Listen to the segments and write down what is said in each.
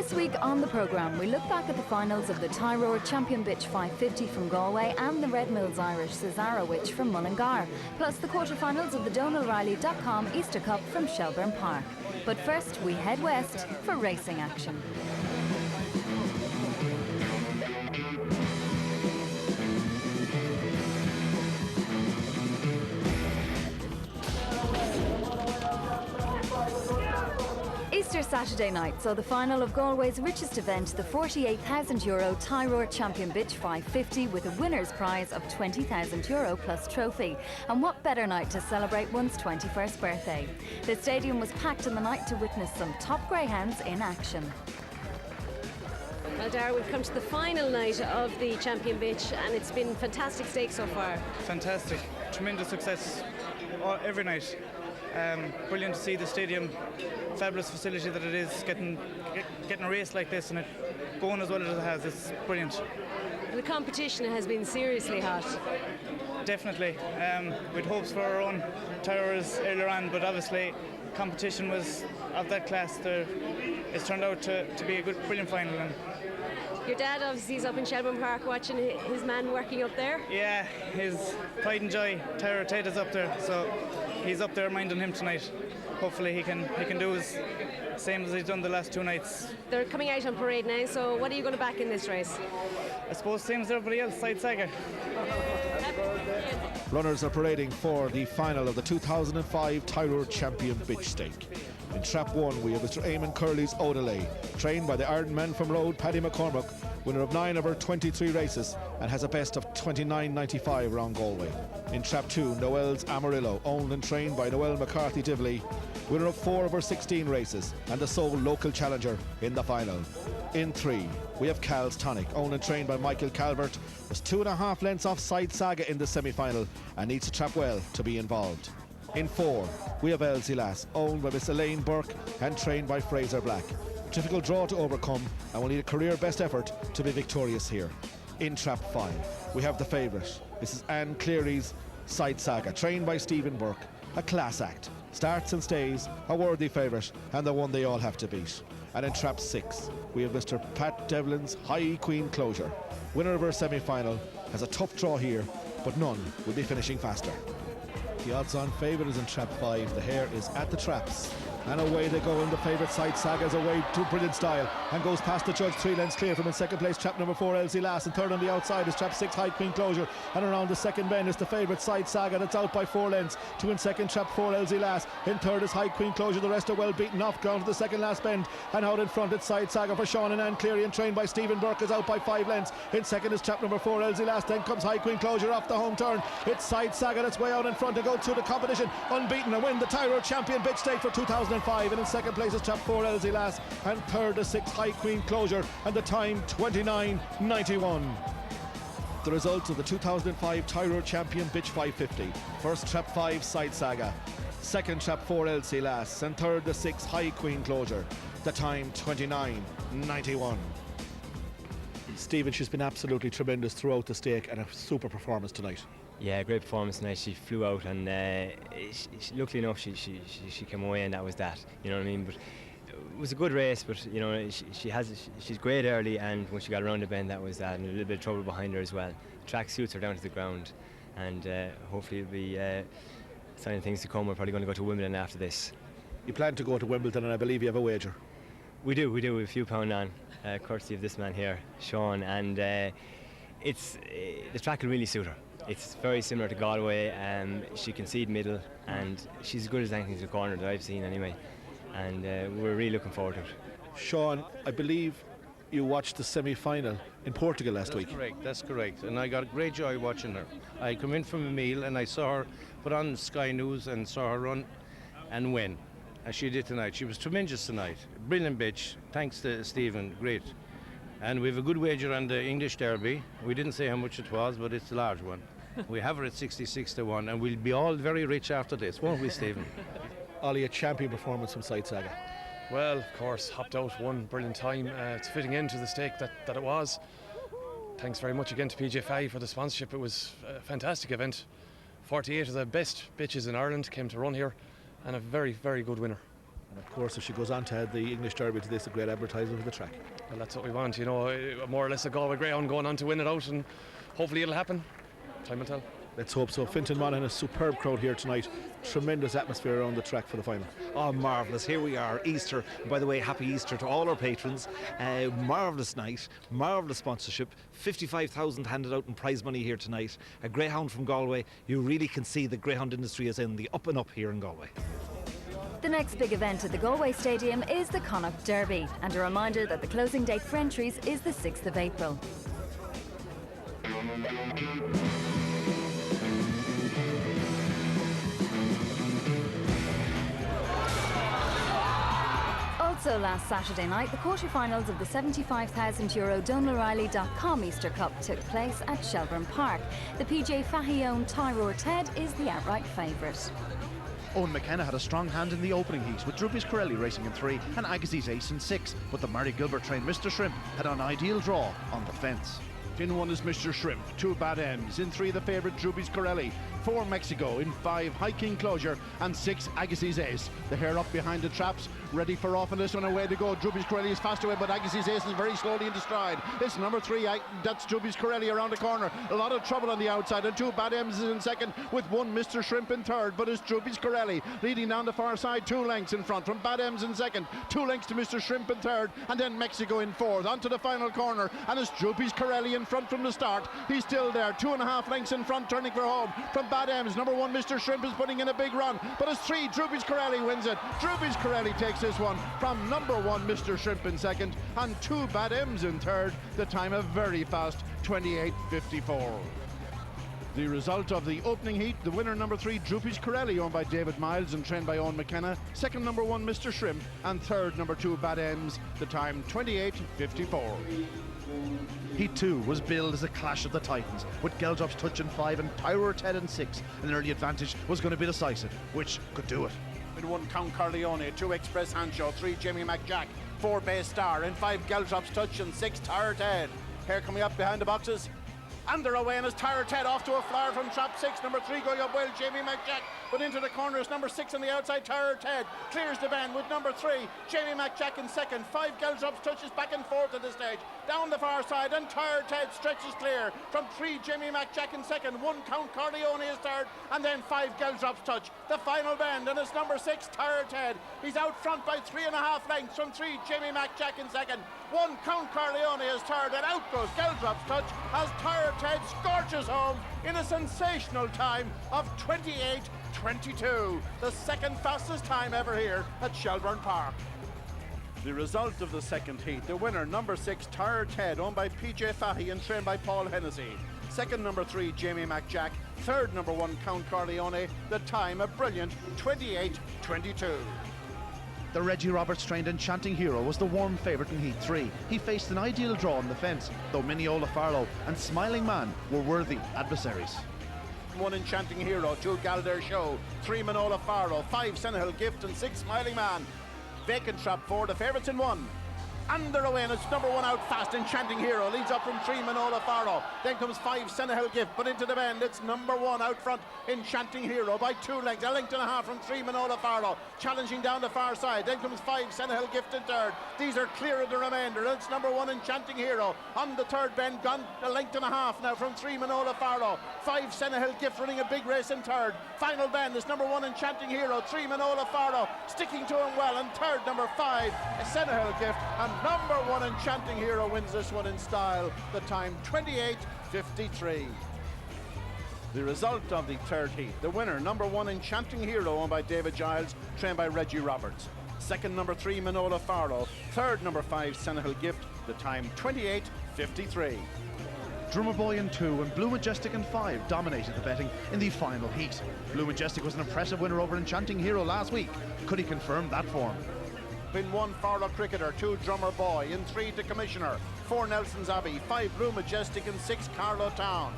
This week on the programme, we look back at the finals of the Tyrur Champion Bitch 550 from Galway and the Red Mills Irish Cesarewitch from Mullingar, plus the quarterfinals of the DonalRiley.com Easter Cup from Shelbourne Park. But first, we head west for racing action. Easter Saturday night saw the final of Galway's richest event, the €48,000 Tyrur Champion Bitch 550, with a winner's prize of €20,000 plus trophy. And what better night to celebrate one's 21st birthday? The stadium was packed in the night to witness some top greyhounds in action. Well, Dara, we've come to the final night of the Champion Bitch, and it's been fantastic stakes so far. Fantastic, tremendous success every night. Brilliant to see the stadium, fabulous facility that it is, getting a race like this and it going as well as it has. It's brilliant. The competition has been seriously hot. Definitely. We'd hopes for our own Tyrurs earlier on, but obviously competition was of that class. It's turned out to be a brilliant final. And your dad obviously is up in Shelbourne Park watching his man working up there. Yeah, his pride and joy, Tyrur Tate, is up there, so he's up there minding him tonight. Hopefully he can do his same as he's done the last two nights. They're coming out on parade now, so what are you going to back in this race? I suppose same as everybody else, Side Saga. Runners are parading for the final of the 2005 Tyrur Champion Bitch Stake. In Trap 1 we have Mr. Eamon Curley's Odelay, trained by the Ironman from Road, Paddy McCormack, winner of 9 of her 23 races and has a best of 29.95 around Galway. In Trap 2, Noel's Amarillo, owned and trained by Noel McCarthy Divley, winner of 4 of her 16 races and the sole local challenger in the final. In 3, we have Cal's Tonic, owned and trained by Michael Calvert, was 2.5 lengths off Side Saga in the semi-final and needs to trap well to be involved. In 4, we have Elsie Lass, owned by Miss Elaine Burke and trained by Fraser Black. A difficult draw to overcome and will need a career best effort to be victorious here. In Trap 5, we have the favourite, Mrs. Anne Cleary's Side Saga, trained by Stephen Burke. A class act, starts and stays, a worthy favourite and the one they all have to beat. And in Trap 6, we have Mr. Pat Devlin's High Queen Closure, winner of her semi-final, has a tough draw here, but none will be finishing faster. The odds-on favourite is in Trap 5. The hare is at the traps. And away they go in the favourite Side Saga is away to brilliant style and goes past the judge 3 lengths clear from in second place Trap number 4 Elsie Lass, and third on the outside is Trap 6 High Queen Closure, and around the second bend is the favourite Side Saga that's out by 4 lengths to in second Trap 4 Elsie Lass, in third is High Queen Closure. The rest are well beaten off ground to the second last bend, and out in front it's Side Saga for Sean and Anne Cleary, and trained by Stephen Burke, is out by 5 lengths. In second is Trap number 4 Elsie Lass, then comes High Queen Closure off the home turn. It's Side Saga that's way out in front to go through the competition unbeaten and win the Tyrur Champion Bitch Stake for 2005, and in second place is Trap 4 Elsie Lass, and third is 6 High Queen Closure, and the time 29.91. The results of the 2005 Tyrur Champion Bitch 550. First Trap 5 Side Saga, second Trap 4 Elsie Lass, and third the 6 High Queen Closure. The time 29.91. Stephen, she's been absolutely tremendous throughout the stake and a super performance tonight. Yeah, great performance tonight. She flew out, and luckily enough, she came away, and that was that. You know what I mean? But it was a good race. But you know, she's great early, and when she got around the bend, that was that, and a little bit of trouble behind her as well. Track suits her down to the ground, and hopefully it'll be a sign of things to come. We're probably going to go to Wimbledon after this. You plan to go to Wimbledon, and I believe you have a wager. We do. We have a few pound on, courtesy of this man here, Sean, and the track will really suit her. It's very similar to Galway. She can seed middle, and she's as good as anything to the corner that I've seen anyway. And we're really looking forward to it. Sean, I believe you watched the semi-final in Portugal last week. That's correct. And I got great joy watching her. I come in from a meal and I saw her put on Sky News and saw her run and win. As she did tonight. She was tremendous tonight. Brilliant bitch. Thanks to Stephen. Great. And we have a good wager on the English Derby. We didn't say how much it was, but it's a large one. We have her at 66-1, and we'll be all very rich after this, won't we, Stephen? Ollie, a champion performance from Side Saga. Well, of course, hopped out one brilliant time. It's fitting into the stake that it was. Thanks very much again to PJ5 for the sponsorship. It was a fantastic event. 48 of the best bitches in Ireland came to run here, and a very, very good winner. And of course, if she goes on to add the English Derby to this, a great advertisement for the track. Well, that's what we want, you know, more or less a Galway Greyhound going on to win it out, and hopefully it'll happen. Time will tell. Let's hope so. Fintan Monaghan, a superb crowd here tonight. Tremendous atmosphere around the track for the final. Oh, marvellous. Here we are, Easter. And by the way, happy Easter to all our patrons. Marvellous night, marvellous sponsorship. 55,000 handed out in prize money here tonight. A Greyhound from Galway. You really can see the Greyhound industry is in the up and up here in Galway. The next big event at the Galway Stadium is the Connacht Derby, and a reminder that the closing date for entries is the 6th of April. Also last Saturday night, the quarterfinals of the €75,000 DonaldRiley.com Easter Cup took place at Shelbourne Park. The PJ Fahey-owned Tyrur Ted is the outright favourite. Owen McKenna had a strong hand in the opening heat, with Drupes Corelli racing in 3 and Agassiz ace in 6, but the Mary Gilbert trained Mr Shrimp had an ideal draw on the fence. In 1 is Mr Shrimp, 2 Bad M's, in 3 the favourite Drupes Corelli, 4 Mexico, in 5 High King Closure, and 6 Agassiz ace. The hare up behind the traps, ready for off on this one, away to go. Drupes Corelli is fast away, but Agassiz ace is very slowly into stride. It's number 3, that's Drupes Corelli around the corner. A lot of trouble on the outside, and 2 Bad M's is in second, with 1 Mr Shrimp in third, but it's Drupes Corelli leading down the far side, 2 lengths in front from Bad M's in second, 2 lengths to Mr Shrimp in third, and then Mexico in fourth. Onto the final corner, and it's Drupes Corelli in front from the start. He's still there, 2.5 lengths in front, turning for home from Bad M's. Number 1 Mr Shrimp is putting in a big run, but it's 3 Drupes Corelli wins it. Drupes Corelli takes this one from number 1 Mr Shrimp in second and 2 Bad M's in third. The time a very fast 28.54. The result of the opening heat, the winner number 3 Drupes Corelli, owned by David Miles and trained by Owen McKenna. Second number 1 Mr Shrimp, and third number 2 Bad M's. The time 28.54. Heat 2 was billed as a clash of the Titans, with Geldrop's touch in 5 and Tyrur Ted in 6. An early advantage was going to be decisive, which could do it. In 1 Count Corleone, 2 Express Hancho, 3 Jamie McJack, 4 Bay Star, in 5 Geldrop's touch and 6 Tyrur Ted. Here coming up behind the boxes. And they're away, and it's Tyrur Ted off to a flyer from trap 6. Number 3 going up well, Jamie McJack, but into the corner is number 6 on the outside. Tyrur Ted clears the bend with number 3 Jamie McJack in second. 5 Geldrop's touches back and forth at this stage. Down the far side, and Tyrur Ted stretches clear from 3 Jamie McJack in second. 1 Count Corleone is third, and then 5 Geldrop's touch. The final bend, and it's number 6 Tyrur Ted. He's out front by 3.5 lengths from 3 Jamie McJack in second. 1 Count Corleone is third, and out goes Geldrop's touch as Tyrur Ted scorches home in a sensational time of 28.22, the second fastest time ever here at Shelbourne Park. The result of the second heat, the winner number 6 Tyrur Ted, owned by PJ Fahey and trained by Paul Hennessy. Second number 3 Jamie McJack, third number 1 Count Corleone. The time a brilliant 28.22. The Reggie Roberts trained Enchanting Hero was the warm favourite in Heat 3. He faced an ideal draw on the fence, though Mineola FARLOE and Smiling Man were worthy adversaries. 1 Enchanting Hero, 2 Galder Show, 3 Minola FARLOE, 5 Senegal Gift and 6 Smiling Man. Vacant Trap 4, the favourites in 1. And they're away, and it's number 1 out fast. Enchanting Hero leads up from 3 Minola FARLOE. Then comes 5 Senegal Gift, but into the bend it's number 1 out front. Enchanting Hero by 2 lengths, a length and a half from 3 Minola FARLOE. Challenging down the far side. Then comes 5 Senegal Gift in third. These are clear of the remainder. It's number 1 Enchanting Hero on the third bend, gone a length and a half now from 3 Minola FARLOE. 5 Senegal Gift running a big race in third. Final bend is number 1 Enchanting Hero, 3 Minola FARLOE sticking to him well, and third number 5 Senegal Gift, and number 1 Enchanting Hero wins this one in style. The time 28.53. The result of the third heat, the winner number 1 Enchanting Hero, owned by David Giles, trained by Reggie Roberts. Second number 3 Minola FARLOE, third number 5 Senegal Gift. The time 28.53. Drummer Boy in 2 and Blue Majestic in 5 dominated the betting in the final heat. Blue Majestic was an impressive winner over Enchanting Hero last week. Could he confirm that form? In 1 FARLOE Cricketer, 2 Drummer Boy, in 3 the Commissioner, 4 Nelson's Abbey, 5 Blue Majestic and 6 Carlow Town.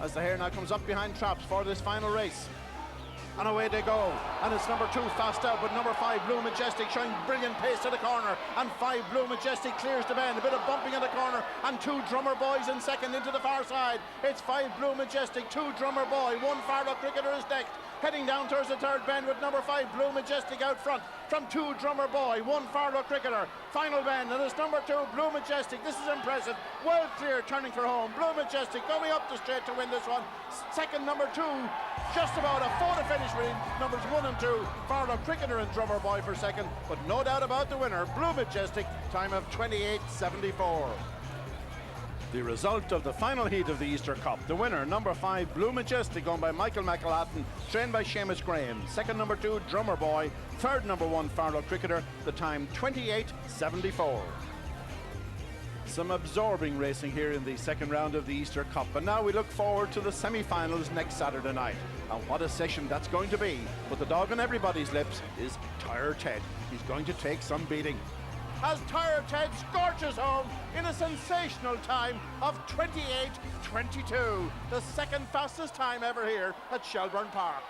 As the hare now comes up behind traps for this final race. And away they go, and it's number 2 fast out, but number 5 Blue Majestic showing brilliant pace to the corner, and 5 Blue Majestic clears the bend, a bit of bumping in the corner, and 2 Drummer Boys in second into the far side. It's 5 Blue Majestic, 2 Drummer Boy, 1 FARLOE Cricketer is next, heading down towards the third bend with number 5 Blue Majestic out front. from 2 Drummer Boy, 1 FARLOE Cricketer. Final bend, and it's number 2 Blue Majestic. This is impressive. Well clear, turning for home. Blue Majestic going up the straight to win this one. Second, number 2, just about a photo finish between numbers 1 and 2. FARLOE Cricketer and Drummer Boy for second, but no doubt about the winner, Blue Majestic, time of 28.74. The result of the final heat of the Easter Cup. The winner, number 5, Blue Majestic, owned by Michael McElhatton, trained by Seamus Graham. Second, number 2, Drummer Boy. Third, number 1, FARLOE Cricketer. The time, 28.74. Some absorbing racing here in the second round of the Easter Cup. And now we look forward to the semi-finals next Saturday night. And what a session that's going to be. But the dog on everybody's lips is Tyrur Ted. He's going to take some beating, as Tyrur Ted scorches home in a sensational time of 28.22, the second fastest time ever here at Shelbourne Park.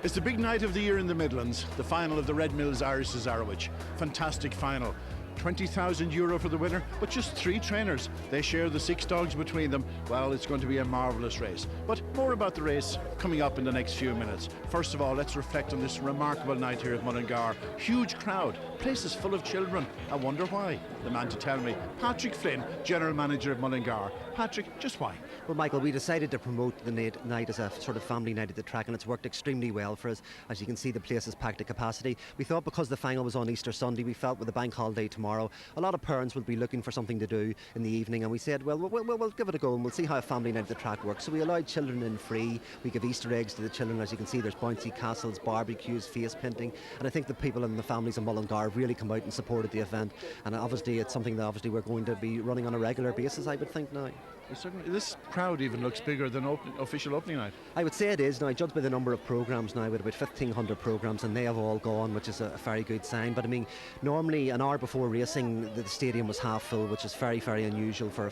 It's the big night of the year in the Midlands, the final of the Red Mills Irish Cesarewitch. Fantastic final. €20,000 for the winner, but just 3 trainers. They share the 6 dogs between them. Well, it's going to be a marvellous race. But more about the race coming up in the next few minutes. First of all, let's reflect on this remarkable night here at Mullingar. Huge crowd, places full of children. I wonder why. The man to tell me, Patrick Flynn, General Manager of Mullingar. Patrick, just why? Well, Michael, we decided to promote the night as a sort of family night at the track, and it's worked extremely well for us. As you can see, the place is packed to capacity. We thought because the final was on Easter Sunday, we felt with the bank holiday tomorrow, a lot of parents will be looking for something to do in the evening, and we said, well, we'll give it a go and we'll see how a family night at the track works. So we allowed children in free. We give Easter eggs to the children. As you can see, there's bouncy castles, barbecues, face painting, and I think the people and the families in Mullingar have really come out and supported the event, and obviously it's something that obviously we're going to be running on a regular basis, I would think now. Certainly, this crowd even looks bigger than official opening night. I would say it is now, judged by the number of programmes now, with about 1,500 programmes, and they have all gone, which is a very good sign. But I mean, normally an hour before racing, the stadium was half full, which is very, very unusual for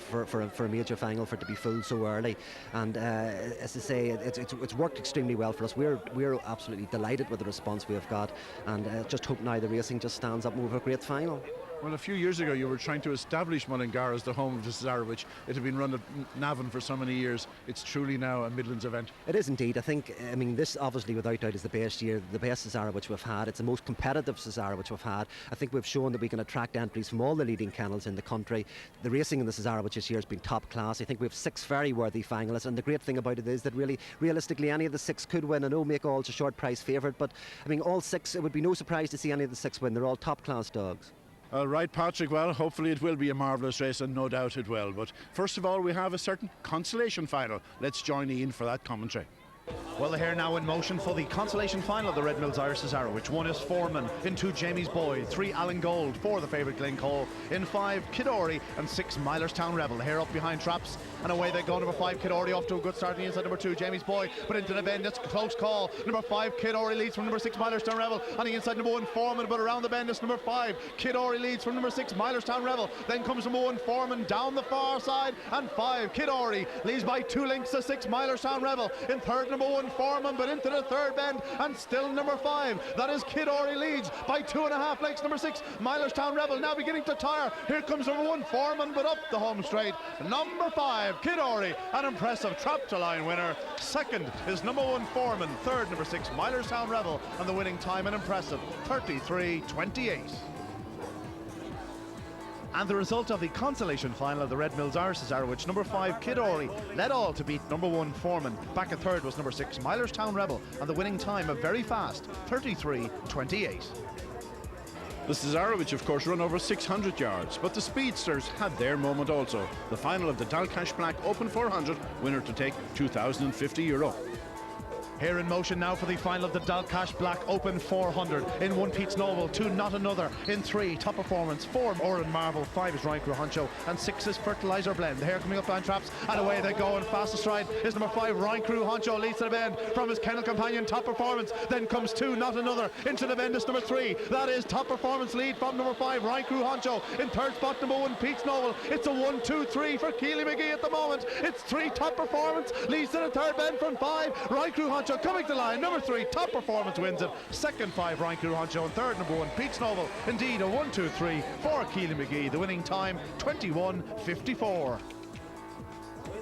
a major final, for it to be full so early. And as I say, it's worked extremely well for us. We're absolutely delighted with the response we have got, and just hope now the racing just stands up and we have a great final. Well, a few years ago you were trying to establish Mullingar as the home of the Cesarewitch. It had been run at Navan for so many years. It's truly now a Midlands event. It is indeed. I mean, this obviously without doubt is the best year, the best Cesarewitch we've had. It's the most competitive Cesarewitch we've had. I think we've shown that we can attract entries from all the leading kennels in the country. The racing in the Cesarewitch this year has been top class. I think we have 6 very worthy finalists, and the great thing about it is that really, realistically, any of the 6 could win. I know Make All's a short price favourite, but I mean, all 6, it would be no surprise to see any of the 6 win. They're all top class dogs. All right, Patrick, well, hopefully it will be a marvellous race, and no doubt it will. But first of all, we have a certain consolation final. Let's join Ian for that commentary. Well, they're here now in motion for the consolation final of the Red Mills Irish Cesarewitch. 1 is Foreman, in 2 Jamie's Boy, 3 Alan Gold, 4 the favourite Glencoe, in 5 Kidori, and 6 Milerstown Rebel. They're up behind traps, and away they go. Number 5 Kidori off to a good start on the inside. Number 2 Jamie's Boy, but into the bend, it's a close call. Number 5 Kidori leads from number 6 Milerstown Rebel. On the inside, number 1 Foreman, but around the bend it's number 5 Kidori leads from number 6 Milerstown Rebel. Then comes number 1 Foreman down the far side, and 5 Kidori leads by 2 lengths to 6 Milerstown Rebel. In third, number 1 Foreman, but into the third bend, and still number 5, that is Kidori, leads by 2.5 lengths. Number 6 Milerstown Rebel now beginning to tire. Here comes number 1 Foreman, but up the home straight, number 5 Kidori, an impressive trap to line winner. Second is number 1 Foreman, third number 6 Milerstown Rebel, and the winning time an impressive 33.28. And the result of the consolation final of the Red Mills Irish Cesarewitch, number 5 Kidori led all to beat number 1 Foreman. Back at third was number 6 Milerstown Rebel, and the winning time a very fast 33.28. The Cesarewitch, of course, run over 600 yards, but the Speedsters had their moment also. The final of the Dalcash Black Open 400, winner to take €2,050. Here in motion now for the final of the Dalcash Black Open 400. In 1 Pete's Noble, 2 Not Another. In 3 Top Performance, 4 Oran Marvel, 5 is Ryan Crew Honcho, and 6 is Fertilizer Blend. The hair coming up behind traps, and away they go, and fastest stride is number 5 Ryan Crew Honcho, leads to the bend from his kennel companion Top Performance. Then comes 2 Not Another, into the bend is number 3, that is Top Performance, lead from number 5 Ryan Crew Honcho. In third spot number 1 Pete's Noble. It's a 1-2-3 for Keely McGee at the moment. It's 3 Top Performance, leads to the third bend from 5 Ryan Crew Honcho. Honcho coming to line. Number 3, Top Performance wins it. Second, 5, Ryan Crew Honcho. And third, number 1, Pete Snowball. Indeed, a 1-2-3 for Keely McGee. The winning time, 21:54.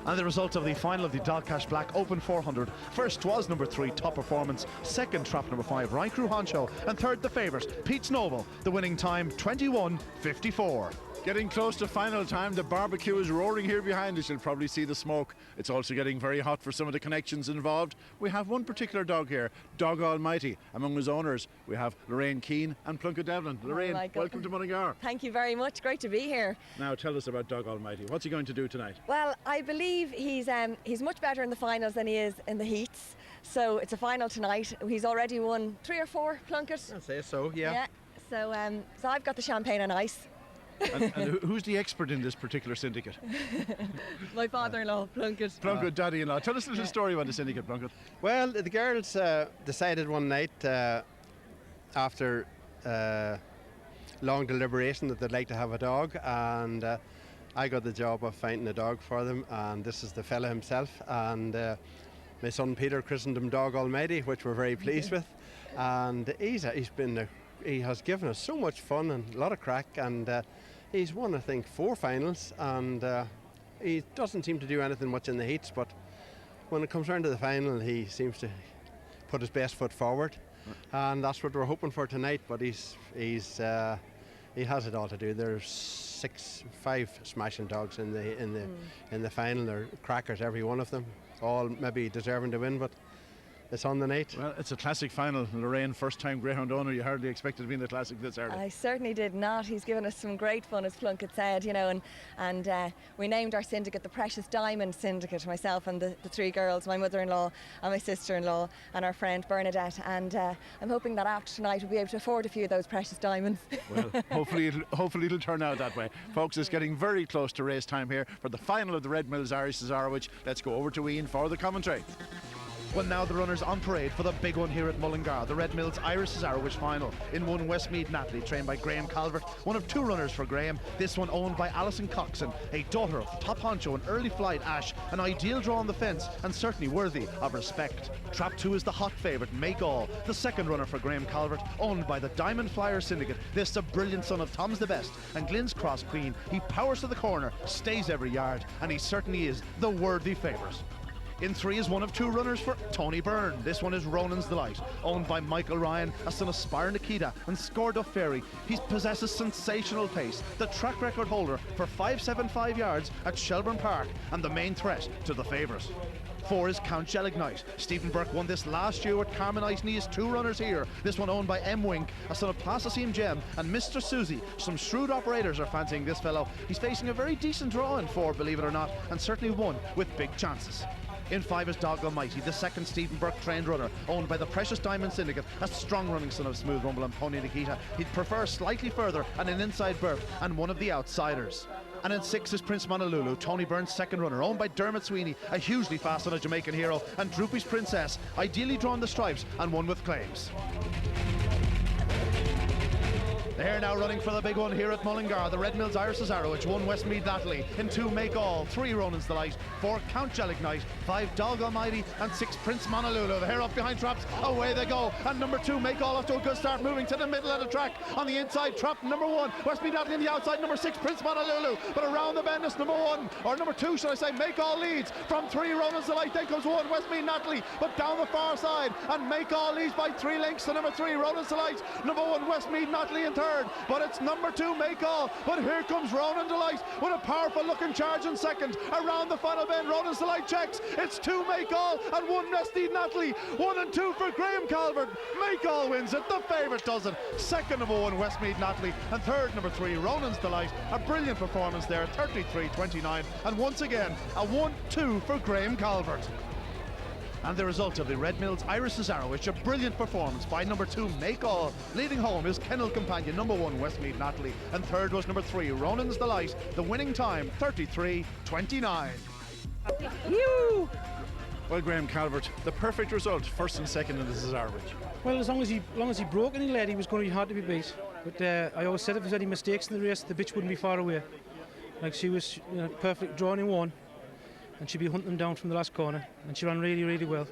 And the result of the final of the Dalcash Black Open 400. First was number 3, Top Performance. Second, trap number 5, Ryan Crew Honcho. And third, the favourite, Pete Snowball. The winning time, 21:54. Getting close to final time. The barbecue is roaring here behind us. You'll probably see the smoke. It's also getting very hot for some of the connections involved. We have one particular dog here, Dog Almighty. Among his owners, we have Lorraine Keane and Plunkett Devlin. Lorraine, welcome to Mullingar. Thank you very much. Great to be here. Now tell us about Dog Almighty. What's he going to do tonight? Well, I believe he's much better in the finals than he is in the heats. So it's a final tonight. He's already won 3 or 4, Plunkett. I'd say so, yeah. So I've got the champagne and ice. and who's the expert in this particular syndicate? My father-in-law, Plunkett. Plunkett, daddy-in-law. Tell us a little story about the syndicate, Plunkett. Well, the girls decided one night after long deliberation that they'd like to have a dog, and I got the job of finding a dog for them, and this is the fella himself, and my son Peter christened him Dog Almighty, which we're very pleased with, and he has given us so much fun and a lot of crack, and he's won, I think, 4 finals, and he doesn't seem to do anything much in the heats, but when it comes round to the final, he seems to put his best foot forward, and that's what we're hoping for tonight. But he has it all to do. There's 5 smashing dogs in the final. They're crackers, every one of them, all maybe deserving to win, but it's on the night. Well, it's a classic final. Lorraine, first-time Greyhound owner, you hardly expected to be in the classic this early. I certainly did not. He's given us some great fun, as Plunkett said, you know, and we named our syndicate the Precious Diamond Syndicate, myself and the 3 girls, my mother-in-law and my sister-in-law and our friend Bernadette, and I'm hoping that after tonight we'll be able to afford a few of those precious diamonds. Well, hopefully it'll turn out that way. Folks, it's getting very close to race time here for the final of the Red Mills Irish Cesarewitch. Let's go over to Ian for the commentary. Well, now the runners on parade for the big one here at Mullingar, the Red Mills Irish Cesarewitch final. In 1, Westmeath Natalie, trained by Graham Calvert, one of 2 runners for Graham. This one owned by Alison Coxon, a daughter of Top Honcho and Early Flight Ash, an ideal draw on the fence and certainly worthy of respect. Trap 2 is the hot favourite, Make All, the second runner for Graham Calvert, owned by the Diamond Flyer Syndicate. This is a brilliant son of Tom's the Best and Glyn's Cross Queen. He powers to the corner, stays every yard, and he certainly is the worthy favourite. In 3 is one of 2 runners for Tony Byrne. This one is Ronan's Delight, owned by Michael Ryan, a son of Spire Nikita and Scorduff Ferry. He possesses sensational pace, the track record holder for 575 yards at Shelbourne Park, and the main threat to the favourite. 4 is Count Gelignite. Stephen Burke won this last year with Carmen Ice, and he has 2 runners here. This one owned by M. Wink, a son of Plasticine Gem and Mr. Susie. Some shrewd operators are fancying this fellow. He's facing a very decent draw in 4, believe it or not, and certainly one with big chances. In 5 is Dog Almighty, the second Stephen Burke trained runner, owned by the Precious Diamond Syndicate, a strong running son of Smooth Rumble and Pony Nikita. He'd prefer slightly further and an inside berth, and one of the outsiders. And in 6 is Prince Monolulu, Tony Byrne's second runner, owned by Dermot Sweeney, a hugely fast and a Jamaican hero, and Droopy's Princess, ideally drawn the stripes and one with claims. They're now running for the big one here at Mullingar, the Red Mills Irish Cesarewitch, 1 Westmeath Natalie, in 2 Make All, 3 Ronan's Delight, 4 Count Gelignite, 5 Dog Almighty, and 6 Prince Monolulu. The hair up behind traps, away they go, and number 2 Make All off to a good start, moving to the middle of the track. On the inside, trap number 1, Westmeath Natalie on the outside, number 6 Prince Monolulu, but around the bend is number 1, or number 2 should I say, Make All leads from 3 Ronan's Delight, then comes 1 Westmeath Natalie, but down the far side, and Make All leads by 3 lengths to number 3 Ronan's Delight, number 1 Westmeath Natalie in third, but it's number 2 Make All, but here comes Ronan Delight with a powerful looking charge in second. Around the final bend, Ronan's Delight checks. It's 2 Make All and 1 Westmeath Natalie. 1 and 2 for Graham Calvert. Make All wins it. The favourite does it. Second, number 1 Westmeath Natalie, and third, number 3 Ronan's Delight. A brilliant performance there, 33-29, and once again a 1-2 for Graham Calvert. And the result of the Red Mills Irish Cesarewitch, a brilliant performance by number 2 Make All. Leading home is Kennel Companion, number 1 Westmeath Natalie, and third was number 3 Ronan's Delight. The winning time 33-29. Well, Graham Calvert, the perfect result, first and second in the Cesarewitch. Well, as long as he broke any lead, he was going to be hard to be beat. But I always said if there was any mistakes in the race, the bitch wouldn't be far away. Like, she was perfect drawing in 1. And she'd be hunting them down from the last corner, and she ran really, really well.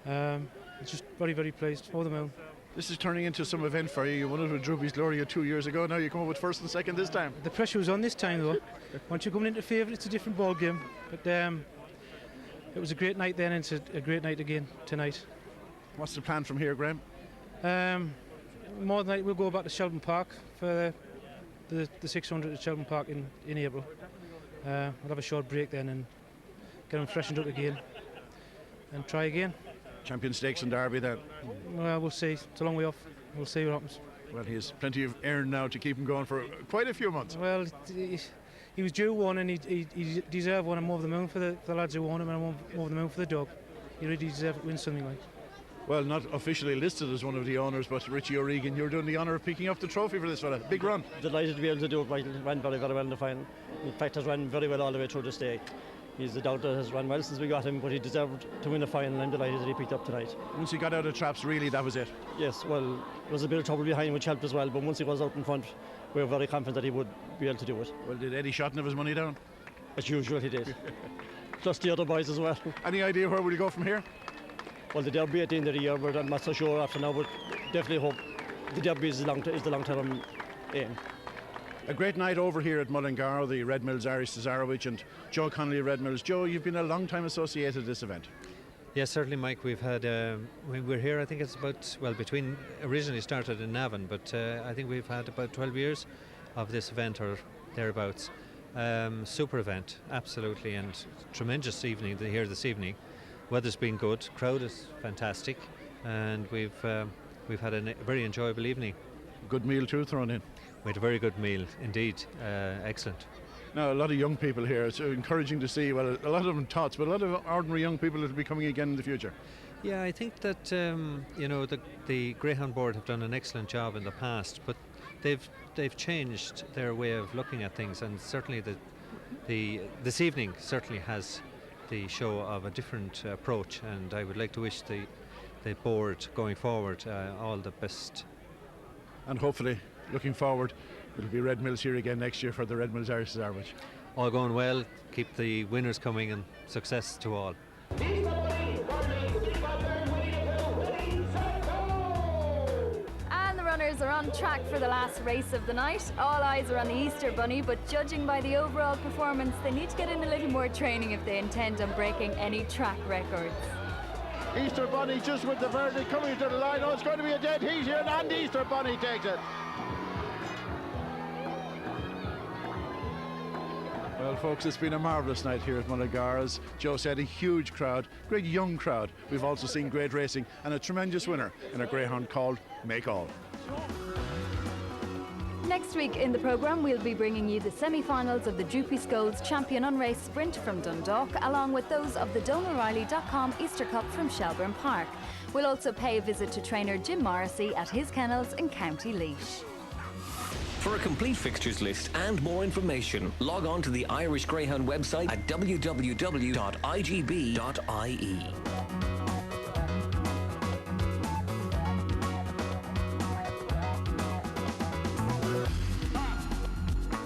Just very, very pleased over the moon. This is turning into some event for you. You won it with Drooby's Gloria 2 years ago. Now you come up with first and second this time. The pressure was on this time, though. Once you're coming into favourite, it's a different ball game. But it was a great night then, and it's a great night again tonight. What's the plan from here, Graham? More than likely, we'll go back to Shelbourne Park for the 600 at Shelbourne Park in April. We'll have a short break then and get them freshened up again and try again. Champion Stakes and Derby then? Well, we'll see. It's a long way off. We'll see what happens. Well, he has plenty of earn now to keep him going for quite a few months. Well, he was due one, and he deserved one. I'm over the moon for the lads who won him, and I'm over the moon for the dog. He really deserved to win something like. Well, not officially listed as one of the owners, but Richie O'Regan, you're doing the honour of picking up the trophy for this fella. Big run. Delighted to be able to do it. Michael ran very, very well in the final. In fact, has run very well all the way through the stake. He's the dog that has run well since we got him, but he deserved to win the final. I'm delighted that he picked up tonight. Once he got out of traps, really, that was it? Yes, well, there was a bit of trouble behind which helped as well, but once he was out in front, we were very confident that he would be able to do it. Well, did Eddie Shotton have his money down? As usual, he did. Plus the other boys as well. Any idea where we'll go from here? Well, the derby at the end of the year, but I'm not so sure after now, but definitely hope the derby is the long-term aim. A great night over here at Mullingar, the Red Mills Irish Cesarewitch and Joe Connolly Red Mills. Joe, you've been a long time associated with this event. Yes, certainly, Mike. We've had, we're here, I think it's about, well, originally started in Navan, but I think we've had about 12 years of this event or thereabouts. Super event, absolutely, and tremendous evening here this evening. Weather's been good, crowd is fantastic, and we've had a very enjoyable evening. Good meal too thrown in. We had a very good meal indeed, excellent. Now, a lot of young people here. It's encouraging to see. Well, a lot of them tots, but a lot of ordinary young people that will be coming again in the future. Yeah, I think that the Greyhound board have done an excellent job in the past, but they've changed their way of looking at things, and certainly this evening certainly has the show of a different approach, and I would like to wish the board going forward all the best. And hopefully, looking forward, it'll be Red Mills here again next year for the Red Mills Irish Cesarewitch. All going well, keep the winners coming, and success to all. And the runners are on track for the last race of the night. All eyes are on the Easter Bunny, but judging by the overall performance, they need to get in a little more training if they intend on breaking any track records. Easter Bunny just with the verdict coming to the line. Oh, it's going to be a dead heat here, and Easter Bunny takes it. Well, folks, it's been a marvellous night here at Mullingar. As Joe said, a huge crowd, great young crowd. We've also seen great racing and a tremendous winner in a greyhound called Make All. Next week in the programme, we'll be bringing you the semi-finals of the Droopy Skulls Champion on Race Sprint from Dundalk, along with those of the DonO'Reilly.com Easter Cup from Shelbourne Park. We'll also pay a visit to trainer Jim Morrissey at his kennels in County Laois. For a complete fixtures list and more information, log on to the Irish Greyhound website at www.igb.ie.